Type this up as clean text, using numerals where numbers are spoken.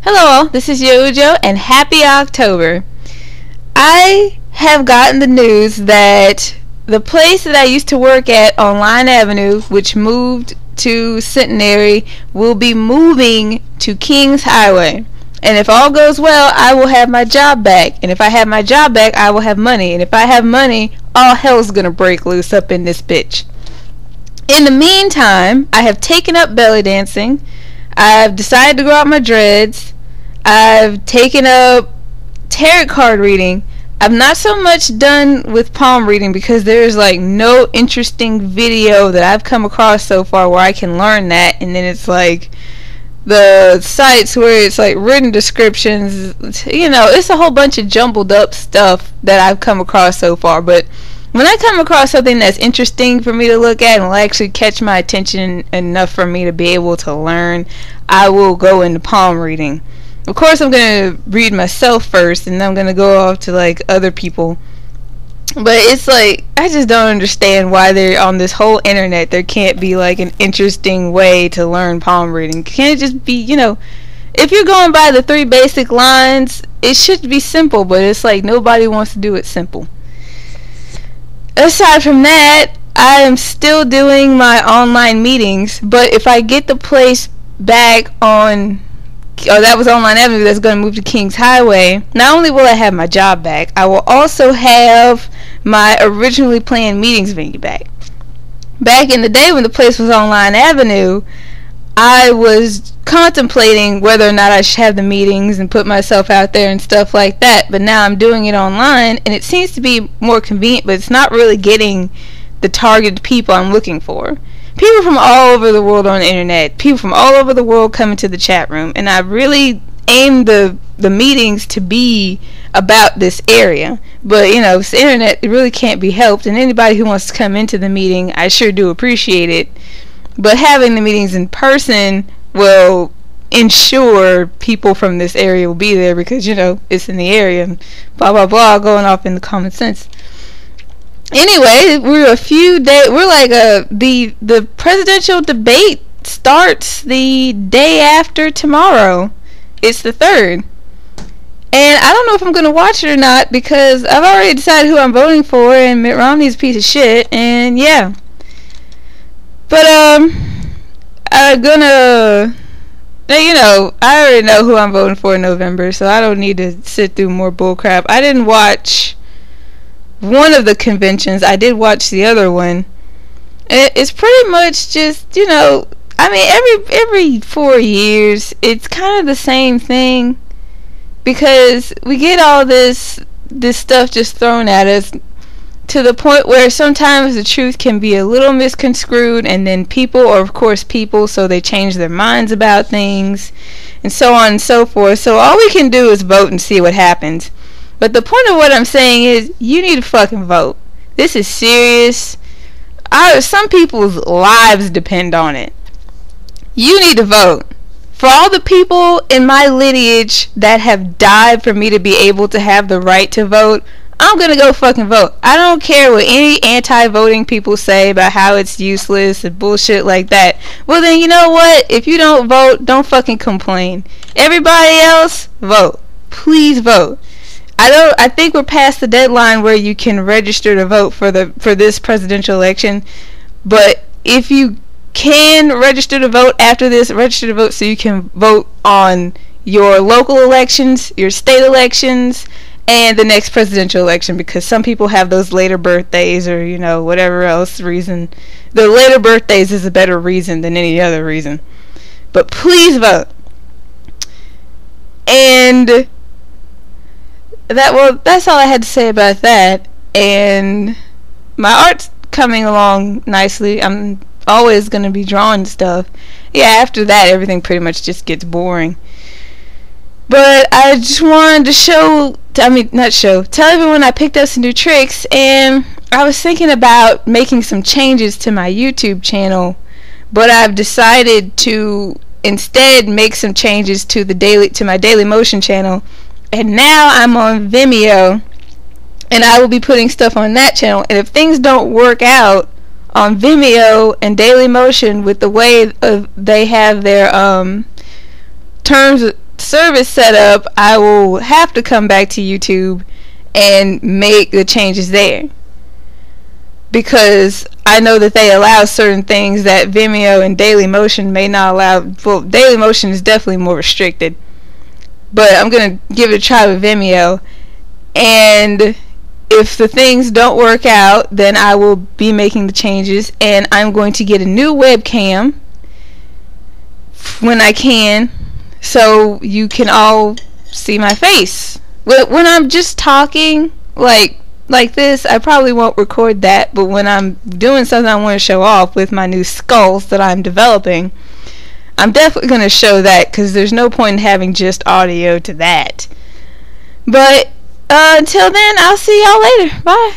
Hello, this is Yojo, and happy October. I have gotten the news that the place that I used to work at on Line Avenue, which moved to Centenary, will be moving to Kings Highway. And if all goes well, I will have my job back. And if I have my job back, I will have money. And if I have money, all hell's gonna break loose up in this bitch. In the meantime, I have taken up belly dancing. I've decided to grow out my dreads. I've taken up tarot card reading. I've not so much done with palm reading because there's like no interesting video that I've come across so far where I can learn that. And then it's like the sites where it's like written descriptions, it's a whole bunch of jumbled up stuff that I've come across so far. But when I come across something that's interesting for me to look at and will actually catch my attention enough for me to be able to learn, I will go into palm reading. Of course, I'm going to read myself first, and then I'm going to go off to, like, other people. But it's like, I just don't understand why they're on this whole internet. There can't be, like, an interesting way to learn palm reading. Can't it just be, if you're going by the 3 basic lines, it should be simple, but it's like nobody wants to do it simple. Aside from that, I am still doing my online meetings, but if I get the place back on... that was on Line Avenue that's going to move to Kings Highway, not only will I have my job back, I will also have my originally planned meetings venue back. Back in the day when the place was on Line Avenue, I was contemplating whether or not I should have the meetings and put myself out there and stuff like that, but now I'm doing it online, and it seems to be more convenient, but it's not really getting the targeted people I'm looking for. People from all over the world on the internet, people from all over the world come into the chat room, and I really aim the meetings to be about this area. But it's the internet, it really can't be helped, and anybody who wants to come into the meeting, I sure do appreciate it. But having the meetings in person will ensure people from this area will be there because it's in the area and blah blah blah, going off in the common sense. Anyway, we're a few days. We're like the presidential debate starts the day after tomorrow. It's the 3rd, and I don't know if I'm gonna watch it or not because I've already decided who I'm voting for, and Mitt Romney's a piece of shit. And yeah, but I'm gonna. I already know who I'm voting for in November, so I don't need to sit through more bullcrap. I didn't watch one of the conventions. I did watch the other one. It's pretty much just, every 4 years, it's kind of the same thing because we get all this stuff just thrown at us to the point where sometimes the truth can be a little misconstrued, and then people are of course people, so they change their minds about things and so on and so forth. So all we can do is vote and see what happens. But the point of what I'm saying is, you need to fucking vote. This is serious. Some people's lives depend on it. You need to vote. For all the people in my lineage that have died for me to be able to have the right to vote, I'm gonna go fucking vote. I don't care what any anti-voting people say about how it's useless and bullshit like that. Well then, you know what? If you don't vote, don't fucking complain. Everybody else, vote. Please vote. I think we're past the deadline where you can register to vote for this presidential election. But if you can register to vote after this, register to vote so you can vote on your local elections, your state elections, and the next presidential election, because some people have those later birthdays or whatever else reason. The later birthdays is a better reason than any other reason. But please vote. And that's all I had to say about that. And my art's coming along nicely. I'm always going to be drawing stuff. Yeah, after that everything pretty much just gets boring. But I just wanted to tell everyone I picked up some new tricks, and I was thinking about making some changes to my YouTube channel, but I've decided to instead make some changes to my Daily Motion channel, and now I'm on Vimeo, and I will be putting stuff on that channel. And if things don't work out on Vimeo and Daily Motion with the way they have their terms service set up, I will have to come back to YouTube and make the changes there, because I know that they allow certain things that Vimeo and Dailymotion may not allow. Well, Dailymotion is definitely more restricted, but I'm gonna give it a try with Vimeo, and if the things don't work out, then I will be making the changes, and I'm going to get a new webcam when I can, so you can all see my face. When I'm just talking like this, I probably won't record that, but when I'm doing something I want to show off with my new skulls that I'm developing, I'm definitely going to show that, because there's no point in having just audio to that. But until then, I'll see y'all later. Bye.